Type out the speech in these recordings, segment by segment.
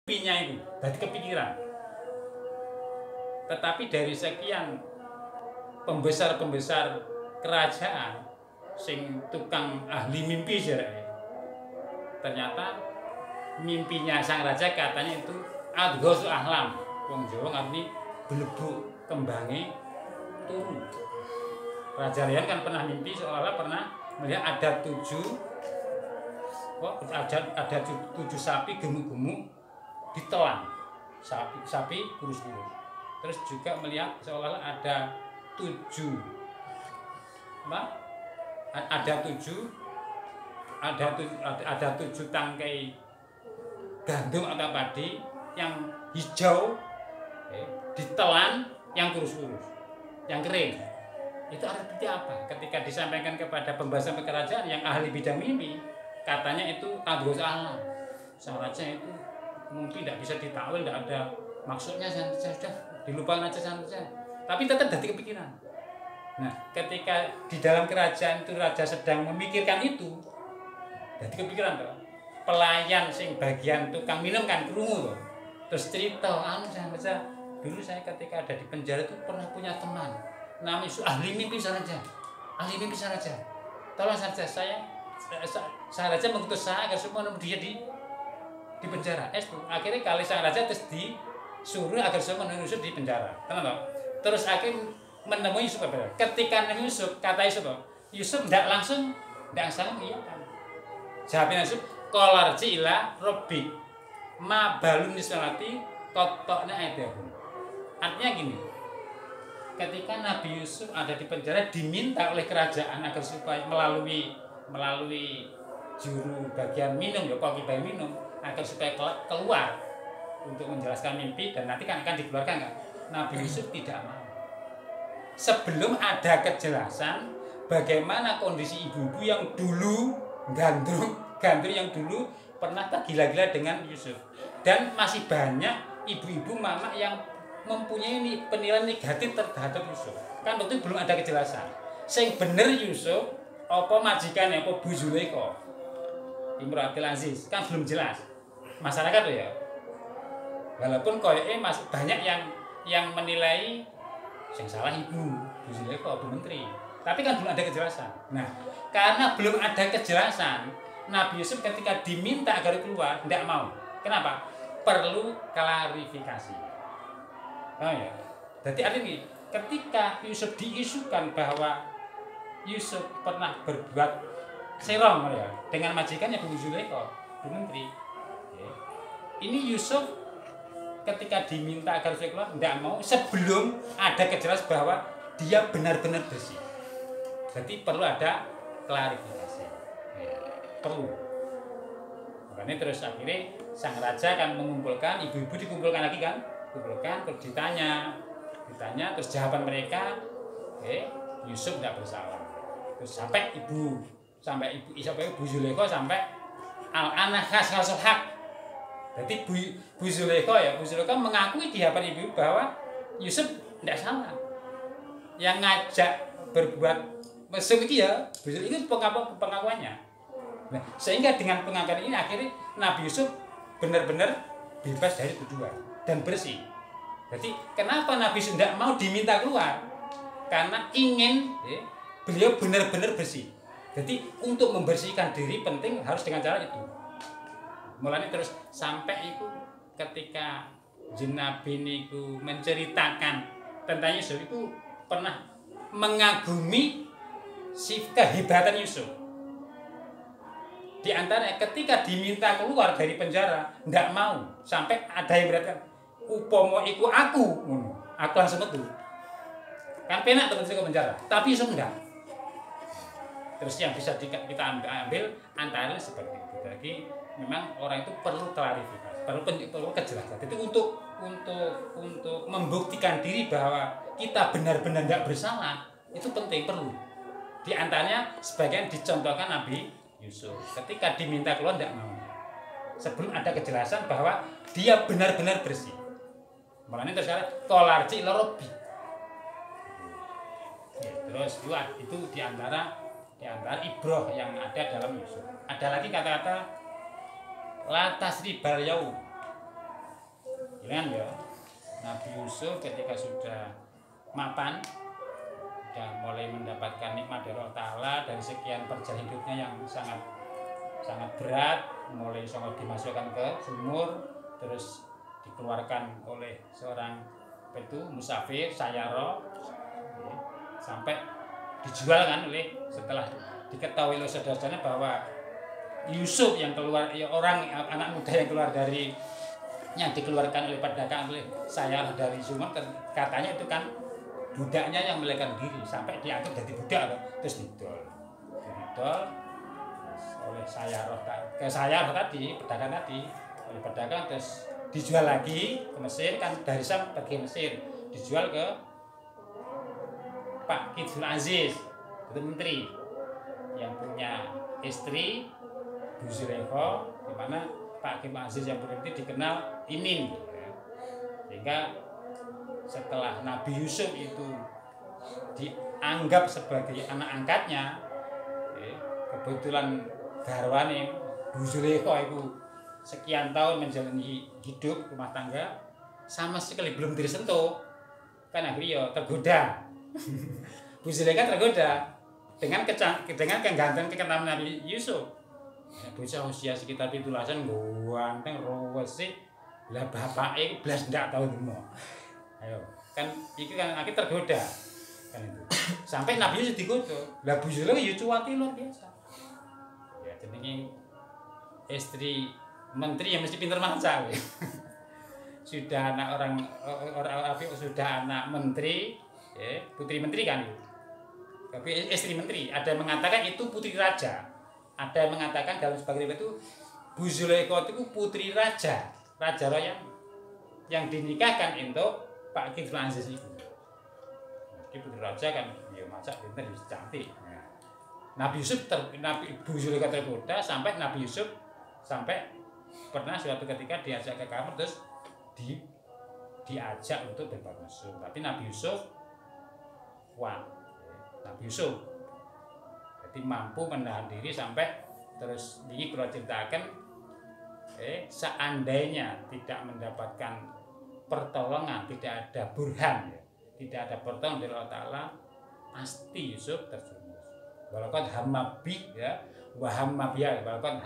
mimpinya itu dari kepikiran. Tetapi dari sekian pembesar-pembesar kerajaan sing tukang ahli mimpi jarake, ternyata mimpinya sang raja katanya itu adghasu ahlam. Wong Jawa ngarani blebuk kembange turu. Raja Ryan kan pernah mimpi seolah-olah pernah melihat ada 7 sapi gemuk-gemuk ditelan, sapi kurus-kurus. Terus juga melihat seolah-olah ada 7 tangkai gandum atau padi yang hijau ditelan yang kurus-kurus, yang kering. Itu artinya apa? Ketika disampaikan kepada pembahasan kerajaan yang ahli bidang mimpi, katanya itu adghasu ahlam. Sang raja itu mungkin tidak bisa ditakwil, tidak ada maksudnya, sudah dilupakan aja saja. Tapi tetap dari kepikiran. Nah, ketika di dalam kerajaan itu raja sedang memikirkan itu, dari kepikiran tuh. Pelayan sing bagian tukang minum kan krungu tuh. Terus cerita, saya baca dulu saya ketika ada di penjara itu pernah punya teman namanya ahli mimpi saja. Tolong saja saya raja mengutus saya agar semua dia di penjara. Akhirnya kali sang raja terus disuruh agar semua menusuk di penjara. Kenapa? Terus akhirnya menemui Yusuf. Ketika menemui Yusuf, kata Yusuf tidak sanggup iya kan. Jawabnya Yusuf, qalarji ila robbi ma balun nisolati qatokna aidahum. Artinya gini, ketika Nabi Yusuf ada di penjara diminta oleh kerajaan agar supaya melalui juru bagian minum, bagian minum, agar supaya keluar untuk menjelaskan mimpi dan nanti kan akan dikeluarkan kan. Nabi Yusuf tidak mau. Sebelum ada kejelasan bagaimana kondisi ibu-ibu yang dulu gandrung yang dulu pernah tergila-gila dengan Yusuf, dan masih banyak ibu-ibu mama yang mempunyai penilaian negatif terhadap Yusuf. Kan waktu itu belum ada kejelasan. Sing bener Yusuf apa majikannya apa Bu Zulaikha Imratul Aziz kan belum jelas. Masyarakat loh ya. Walaupun koyoke masih banyak yang menilai yang salah ibu Bu Zulaikha Bu Menteri. Tapi kan belum ada kejelasan. Nah, karena belum ada kejelasan, Nabi Yusuf ketika diminta agar keluar tidak mau. Kenapa? Perlu klarifikasi. Oh ya. Jadi artinya ketika Yusuf diisukan bahwa Yusuf pernah berbuat serong ya dengan majikannya Bu Zulaikha, Bu Menteri. Ini Yusuf ketika diminta agar saya keluar tidak mau sebelum ada kejelasan bahwa dia benar-benar bersih. Jadi perlu ada klarifikasi. Perlu. Makanya terus akhirnya sang raja kan mengumpulkan, ibu-ibu dikumpulkan lagi kan, terus ditanya terus jawaban mereka, Yusuf tidak bersalah. Terus sampai ibu Bu Zulaikha sampai al-ana khasul haq. Jadi Bu Zulaikha mengakui di hadapan ibu bahwa Yusuf tidak salah. Yang ngajak berbuat mesum itu ya Bu Zulaikha itu pengakuannya. Nah, sehingga dengan pengakuan ini akhirnya Nabi Yusuf benar-benar bebas dari tuduhan dan bersih. Jadi kenapa Nabi Yusuf tidak mau diminta keluar? Karena ingin beliau benar-benar bersih. Jadi untuk membersihkan diri penting harus dengan cara itu. Mulanya terus sampai itu ketika Jin Nabi niku menceritakan tentang Yusuf itu pernah mengagumi si kehebatan Yusuf. Di antaranya ketika diminta keluar dari penjara tidak mau, sampai ada yang berkata upomo iku aku langsung metu. Kan penak teman ke penjara, tapi Yusuf enggak. Terus yang bisa kita ambil antara seperti itu. Jadi memang orang itu perlu klarifikasi, perlu kejelasan. Jadi untuk membuktikan diri bahwa kita benar-benar tidak bersalah itu penting, perlu. Di antaranya sebagian dicontohkan Nabi Yusuf ketika diminta keluar tidak mau. Sebelum ada kejelasan bahwa dia benar-benar bersih. Makanya terus qalarji ila robbi. Terus itu di antara ibroh yang ada dalam Yusuf. Ada lagi kata-kata la tasribal yaum. Kemudian ya Nabi Yusuf ketika sudah mapan, sudah mulai mendapatkan nikmat dari Allah Ta'ala dari sekian perjalanan hidupnya yang sangat berat, mulai sangat dimasukkan ke sumur, terus dikeluarkan oleh seorang musafir Sayaro, sampai dijual kan oleh, setelah diketahui oleh saudara-saudaranya bahwa Yusuf yang keluar, ya orang anak muda yang keluar dari yang dikeluarkan oleh pedagang oleh Sayaro dari sumur, katanya itu kan budaknya yang melarikan diri sampai diangkat jadi budak, terus didol oleh Sayaro tadi, pedagang tadi, oleh pedagang, terus dijual lagi ke Mesir, kan dari Sam pergi Mesir, dijual ke Pak Kiflan Aziz, itu menteri yang punya istri Bu Zulaikha, di mana Pak Kiflan Aziz yang punya istri dikenal Imin, sehingga setelah Nabi Yusuf itu dianggap sebagai anak angkatnya, kebetulan garwane Bu Zulaikha itu sekian tahun menjalani hidup rumah tangga sama sekali belum disentuh, kan akhirnya tergoda. Bu Zulaikha tergoda dengan kegantengan kekentaman Nabi Yusuf. Bocah usia sekitar 17-an ganteng resik, lah bapake blas ndak tau demo. Ayo, kan iki kan akhirnya tergoda. Kan itu. Sampai Nabi Yusuf digoda. Lah Bu Zulaikha ya cuwati luar biasa. Ya jenenge istri menteri yang mesti pinter maca. Sudah anak sudah anak menteri, putri menteri kan. Tapi istri menteri, ada yang mengatakan itu putri raja. Ada yang mengatakan dalam sebagian itu Bu Zulaikha itu putri raja yang dinikahkan untuk Pak Kiflan Aziz itu. Jadi putri raja kan ya maca pinter cantik. Nabi Bu Zulaikha tergoda sampai Nabi Yusuf sampai pernah suatu ketika diajak ke kamar, terus diajak untuk berbuat mesum, tapi Nabi Yusuf kuat. Nabi Yusuf jadi mampu menahan diri sampai, terus ini kalau ceritakan seandainya tidak mendapatkan pertolongan, tidak ada burhan, tidak ada pertolongan dari Allah Ta'ala, pasti Yusuf terjerumus. Walaupun hamabi ya, wahamabiyah, walaupun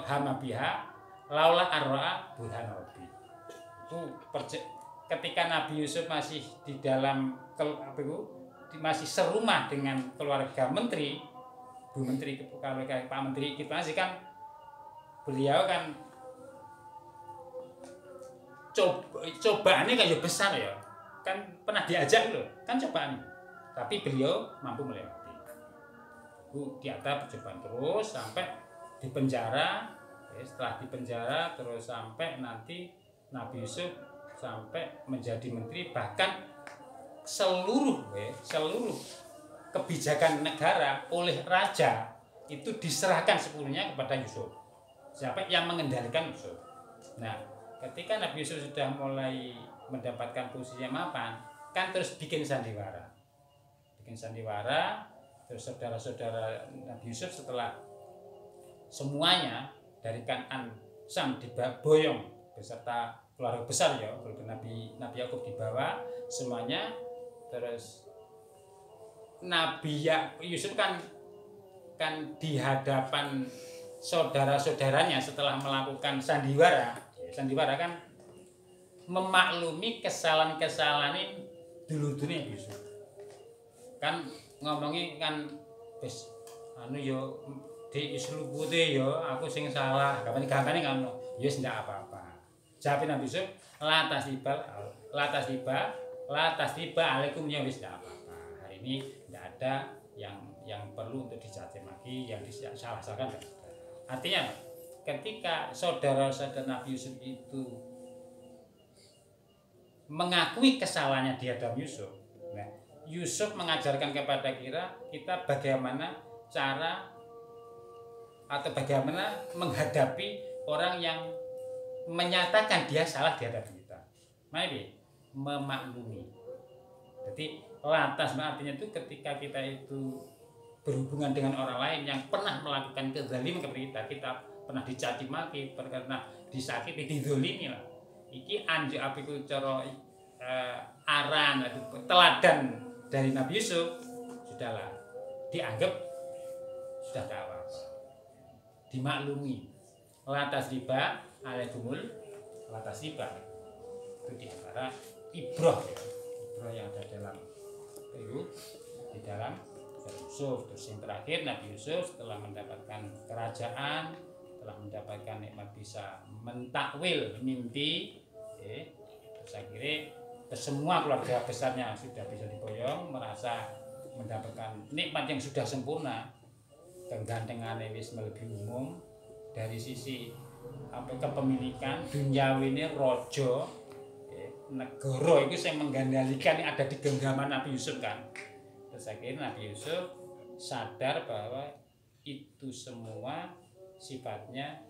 hamabiha laula arra'a burhan rabbi. Itu ketika Nabi Yusuf masih di dalam masih serumah dengan keluarga menteri, Bu Menteri, Pak Menteri Kiflan Aziz kan, beliau kan cobaannya kayak besar ya, kan pernah diajak loh, kan cobaan, tapi beliau mampu melewati. Bu di atas percobaan terus sampai di penjara, setelah di penjara terus sampai nanti Nabi Yusuf sampai menjadi menteri, bahkan seluruh kebijakan negara oleh raja itu diserahkan sepenuhnya kepada Yusuf. Siapa yang mengendalikan Yusuf? Nah, ketika Nabi Yusuf sudah mulai mendapatkan posisi yang mapan, kan terus bikin sandiwara, terus saudara-saudara Nabi Yusuf setelah semuanya dari Kan'an Sam diboyong beserta keluarga besar ya, Nabi Yakub dibawa semuanya, terus Nabi Yusuf kan di hadapan saudara-saudaranya setelah melakukan sandiwara kan memaklumi kesalahan-kesalahan dulu-dulu Yusuf. Kan ngomongin kan wis yo di islubute yo aku sing salah, gampane ngono. Ya wis ndak apa-apa. Jawab Nabi Yusuf, latas tiba alaikum ya wis ndak apa-apa. Hari ini ndak ada yang perlu untuk dicaci lagi, yang disalah-salahkan. Artinya ketika saudara-saudara Nabi Yusuf itu mengakui kesalahannya di hadapan Yusuf, nah, Yusuf mengajarkan kepada kita bagaimana cara atau bagaimana menghadapi orang yang menyatakan dia salah di hadapan kita. Maybe memaklumi. Jadi lantas artinya itu ketika kita itu berhubungan dengan orang lain yang pernah melakukan kezaliman kepada kita pernah dicaci maki, pernah disakiti, didolimi lah. Iki anjuk apiku cara aran atau teladan dari Nabi Yusuf, sudahlah dianggap sudah tak apa-apa, dimaklumi. Latas riba alaikumul latas riba, itu diantara ibrah ya, ibrah yang ada dalam itu di dalam Yusuf. Terus yang terakhir, Nabi Yusuf setelah mendapatkan kerajaan, telah mendapatkan nikmat bisa mentakwil mimpi, terus akhirnya semua keluarga besarnya sudah bisa diboyong, merasa mendapatkan nikmat yang sudah sempurna, kegantengannya wis melebihi umum dari sisi kepemilikan duniawi ini, rojo negara itu yang menggandalikan ada di genggaman Nabi Yusuf kan. Terus akhirnya Nabi Yusuf sadar bahwa itu semua sifatnya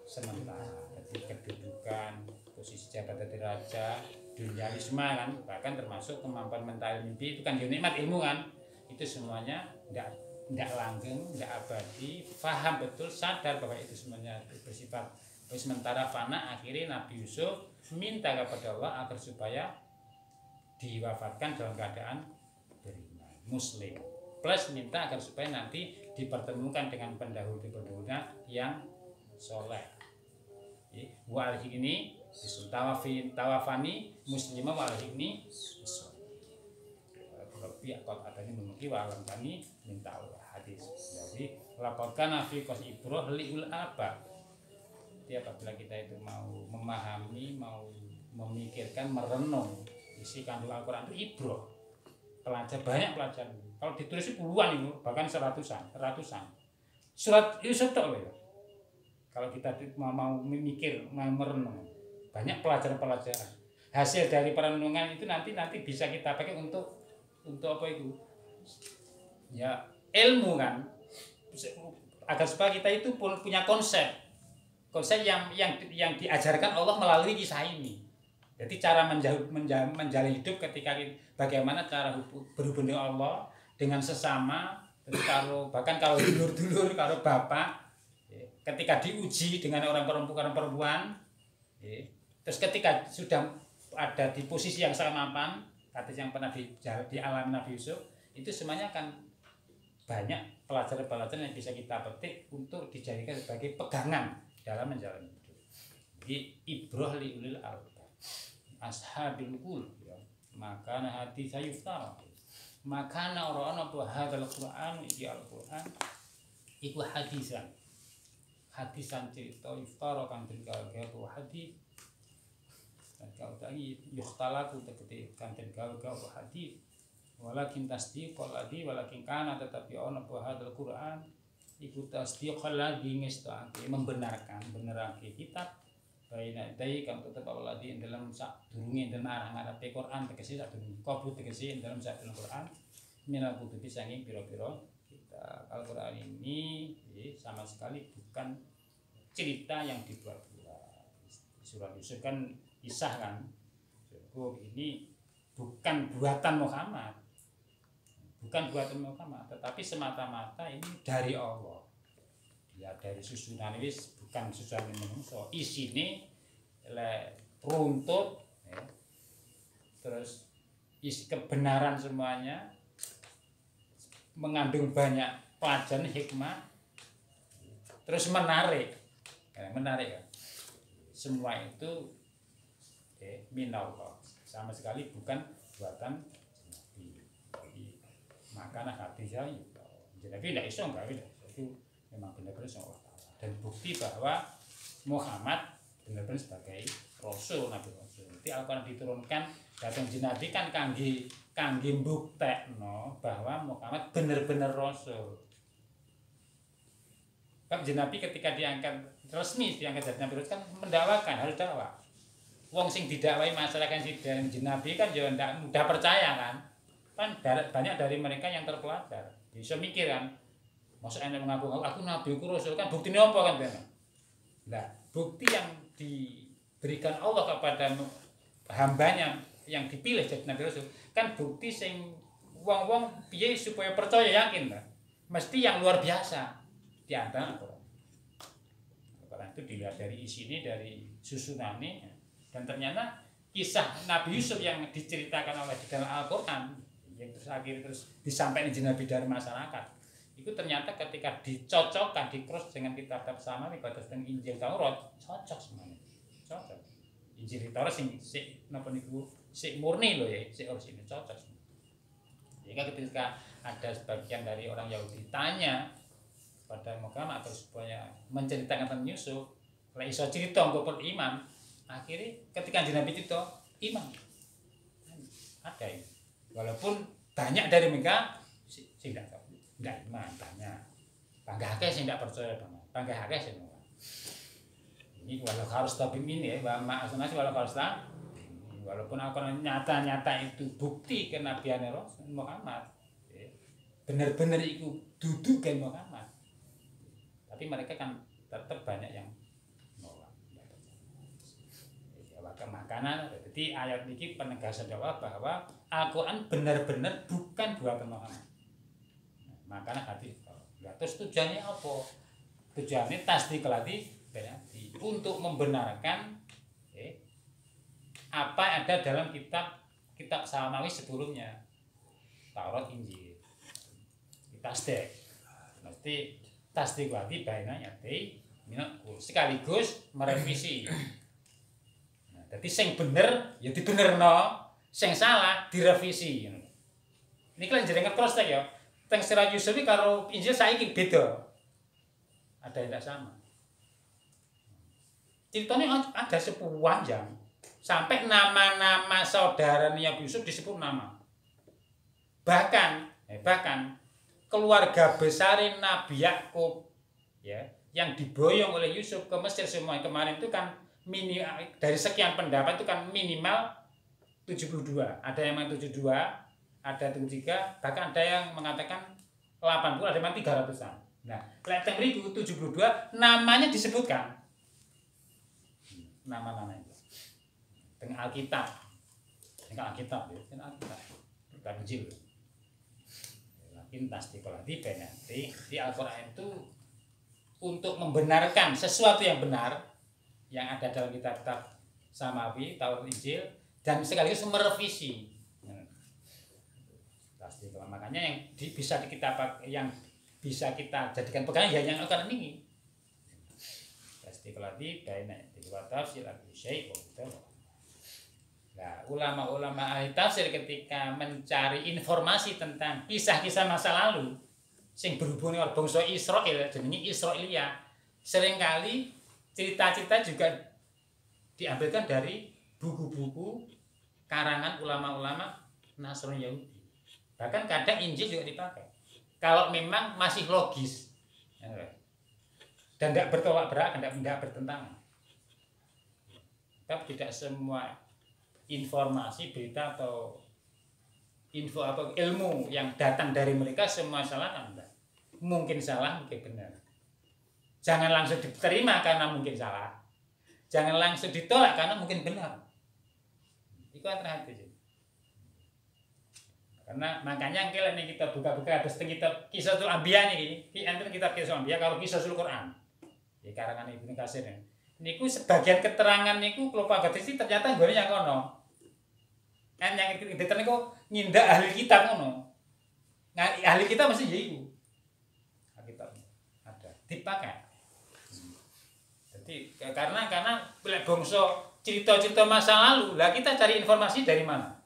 sementara. Jadi kedudukan, posisi jabatan dari raja, duniawisme kan, bahkan termasuk kemampuan mental mimpi itu kan nikmat ilmu kan, itu semuanya tidak langgeng, tidak abadi. Faham betul, sadar bahwa itu semuanya bersifat sementara fana. Akhirnya Nabi Yusuf minta kepada Allah agar supaya diwafatkan dalam keadaan beriman muslim, plus minta agar supaya nanti dipertemukan dengan pendahulu-pendahulunya yang soleh. Wal ini tawafani muslimah, wal ini lebih akal adanya memiliki walam kami minta hadis. Jadi laporkan nafi kos ibroh liul apa. Jadi apabila kita itu mau memahami, mau memikirkan, merenung isi kandung Al-Quran itu ibroh, banyak pelajaran. Kalau ditulis puluhan itu, bahkan ratusan. Surat Yusuf tak loh. Kalau kita mau memikir, mau merenung, banyak pelajaran. Hasil dari perenungan itu nanti bisa kita pakai untuk apa itu? Ya ilmu kan. Agar supaya kita itu pun punya konsep yang diajarkan Allah melalui kisah ini. Jadi cara menjalin hidup ketika bagaimana cara berhubung dengan Allah, dengan sesama, bahkan kalau dulur-dulur, kalau bapak, ketika diuji dengan orang perempuan, terus ketika sudah ada di posisi yang sama mapan, kata yang pernah dialami Nabi Yusuf, itu semuanya akan banyak pelajaran-pelajaran yang bisa kita petik untuk dijadikan sebagai pegangan dalam menjalani hidup. Jadi ibrah li ulil albab ashabil qul ya, maka hati saya yuftar, maka orang apa hadzal Quran iki Al-Quran iku hadisan cerita yuftar kan tergawe hadis dan kau tadi yukhtalaku kan tergawe hadis walakin tasdiqul ladzi walakin kana tetapi ana apa hadzal Quran ikut tasdiqul ladzi ngestake membenarake kitab baina dai kang tetep Allah di dalam sak durunge dalam arah Quran tegese sak durunge qabut tegese dalam sak Quran minal kutubi sanging pira-pira kita Al-Quran ini sama sekali bukan cerita yang dibuat-buat. Surat Yusuf kan kisah kan, ini bukan buatan Muhammad, tetapi semata-mata ini dari Allah. Ya dari susunan ini bukan susunan manusia, isine runtut, ya. Terus isi kebenaran semuanya mengandung banyak pelajaran hikmah, terus menarik ya. Semua itu minallah, sama sekali bukan buatan Nabi. Makanya hadisnya jadi tidak iso itu memang benar-benar Allah Ta'ala. Dan bukti bahwa Muhammad benar-benar sebagai Rasul, Nabi Rasul. Jadi Al-Quran diturunkan datang Nabi kan kangge mbuktekno bahwa Muhammad benar-benar Rasul. Kan Nabi ketika diangkat resmi diangkat jadi Nabi Rasul kan mendakwakan, harus dakwah. Wong sing didakwai masyarakat si Nabi kan juga tidak mudah percaya kan. Kan banyak dari mereka yang terpelajar. Bisa mikir kan. Masa anda mengaku aku Nabi, aku Rasul kan buktinya apa kan? Nah, bukti yang diberikan Allah kepada hambanya yang dipilih jadi Nabi Rasul kan bukti sing wong-wong piye supaya percaya yakin lah. Mesti yang luar biasa di antara dilihat dari isi ini, dari susunannya, dan ternyata kisah Nabi Yusuf yang diceritakan oleh di dalam Al-Quran yang terus akhirnya terus disampaikan di Nabi dari masyarakat itu ternyata ketika dicocokkan di cross dengan kitab sama terus dengan Injil Taurat cocok semuanya, cocok. Injil Taurat sing napa niku sik murni loh ya, sik orisinil cocok. Sehingga ketika ada sebagian dari orang Yahudi tanya pada Muhammad terus supaya menceritakan tentang Yusuf, lek iso cerita engko iman, akhirnya ketika Nabi itu iman. Ada ya. Walaupun banyak dari mereka sing tidak iman, banyak. Banggahke sing tidak percaya banget. Banggahke sing ini walau harus tabim ini ya, bahwa asnasi walau harus walaupun aku nyata-nyata itu bukti kenabian Rasul Muhammad, ya, benar-benar itu duduk kan Muhammad, tapi mereka kan tetap banyak yang nolak. Ya, makanya jadi ayat ini penegasan bahwa Al-Quran benar-benar bukan buatan Muhammad. Nah, makanya hati. Terus tujuannya apa? Tujuannya tasdik lagi berarti untuk membenarkan apa yang ada dalam kitab Samawi sebelumnya, Taurat, Injil. Tasdik, mesti tasdik lagi bainanya sekaligus merevisi. Nah, jadi sing bener ya dibenerno, sing salah direvisi. Ini kan jenengan cross ya. Teng Surat Yusuf iki karo Injil saiki beda. Ada yang tidak sama. Ceritanya ada sepanjang sampai nama-nama saudara Nabi Yusuf disebut nama. Bahkan keluarga besar Nabi Yakub ya, yang diboyong oleh Yusuf ke Mesir semua kemarin itu kan dari sekian pendapat itu kan minimal 72. Ada yang mengatakan 72, ada 73, bahkan ada yang mengatakan 80, ada yang 300-an. Nah, lek mriku 72 namanya disebutkan. Nama-nama itu. Dengan Alkitab. Dengan Alkitab ya, dengan Alkitab. Bukan Injil. Lakin tasdiqolati benanti di Al-Qur'an itu untuk membenarkan sesuatu yang benar yang ada dalam kitab Samawi, Taurat, Injil, dan sekaligus merevisi. Tasdiqolati makanya yang yang bisa kita jadikan pegangan ya yang Al-Qur'an ini. Tasdiqolati benanti wa tafsir al-syai' wa betul. Nah, ulama-ulama ahli tafsir ketika mencari informasi tentang kisah-kisah masa lalu sing berhubungan dengan bangsa Israel, jenenge Israelia, seringkali cerita-cerita juga diambilkan dari buku-buku karangan ulama-ulama Nasrani Yahudi. Bahkan kadang Injil juga dipakai. Kalau memang masih logis dan tidak bertolak belakang, tidak bertentangan. Tapi tidak semua informasi, berita atau info atau ilmu yang datang dari mereka semua salah kan enggak. Mungkin salah, mungkin benar. Jangan langsung diterima karena mungkin salah. Jangan langsung ditolak karena mungkin benar. Itu hati-hati. Karena makanya ini kita buka-buka ada kitab Qisasul Anbiya ini. Enten kitab Qisasul Anbiya kalau Qisasul Quran. Di karangan Ibnu Katsir. Niku sebagian keterangan niku kalau Pak Gadis ternyata nggone yang kono. Kan yang diterang niku ngindak ahli kitab ngono. Nah, ahli kitab mesti ya iku. Kitab ada dipakai. Jadi karena pilih bangsa cerita-cerita masa lalu, lah kita cari informasi dari mana?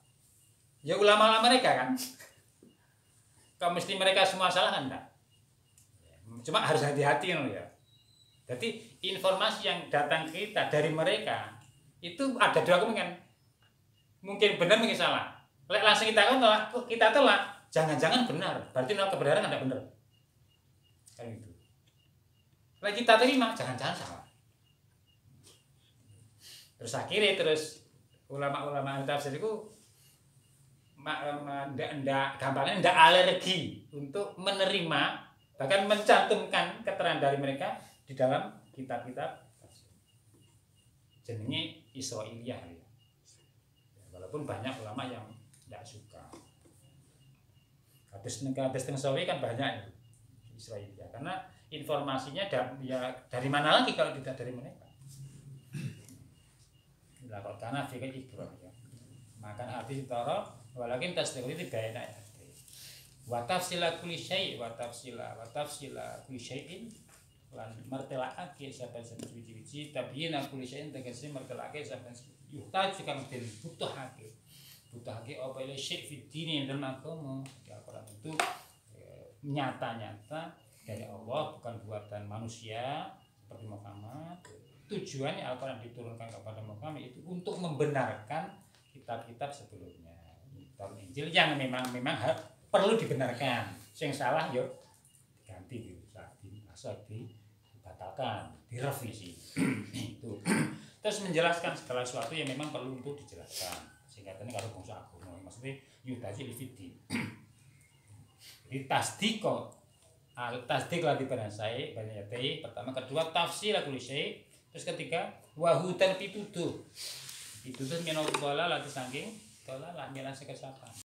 Ya ulama-ulama mereka kan. Kalau mesti mereka semua salah kan enggak? Cuma harus hati-hati loh ya. Jadi informasi yang datang kita dari mereka itu ada dua kemungkinan. Mungkin benar, mungkin salah. Lek langsung kita tolak, jangan-jangan benar. Berarti kebenaran enggak benar. Kan gitu. Lek kita terima, jangan-jangan salah. Terus akhirnya ulama-ulama tafsir itu gampangnya ndak alergi untuk menerima bahkan mencantumkan keterangan dari mereka di dalam kitab-kitab jenenge Israiliyah ya. Walaupun banyak ulama yang tidak suka. Hadis teng sawi kan banyak ya Israiliyah karena informasinya ya dari mana lagi kalau tidak dari mereka. Lakot kana fi ibrah ya. Makan arti toro walakin tasdiqul itu baina ya. Wa tafsila kulli syai' wa tafsila kulli syai'in lan martelake saben-saben wiji-wiji tabyina kulli syai'in tegese martelake saben yuhtaj kang den butuhake apa ile syai' fi dini dalam agama. Di Al-Qur'an itu nyata-nyata dari Allah, bukan buatan manusia seperti Muhammad. Tujuannya Al-Quran diturunkan kepada Muhammad itu untuk membenarkan kitab-kitab sebelumnya, Taurat Injil yang memang perlu dibenarkan. Yang salah yuk diganti, dibatalkan, direvisi. Itu. Terus menjelaskan segala sesuatu yang memang perlu untuk dijelaskan. Singkatannya kalau bangsa agama, maksudnya yudhaji lividi. Jadi tasdik lah di badan saya banyak yati. Pertama, kedua tafsir lah kulisai. Terus ketiga wahudan pituduh minallah lah disangking dola lah mirasa kesapa.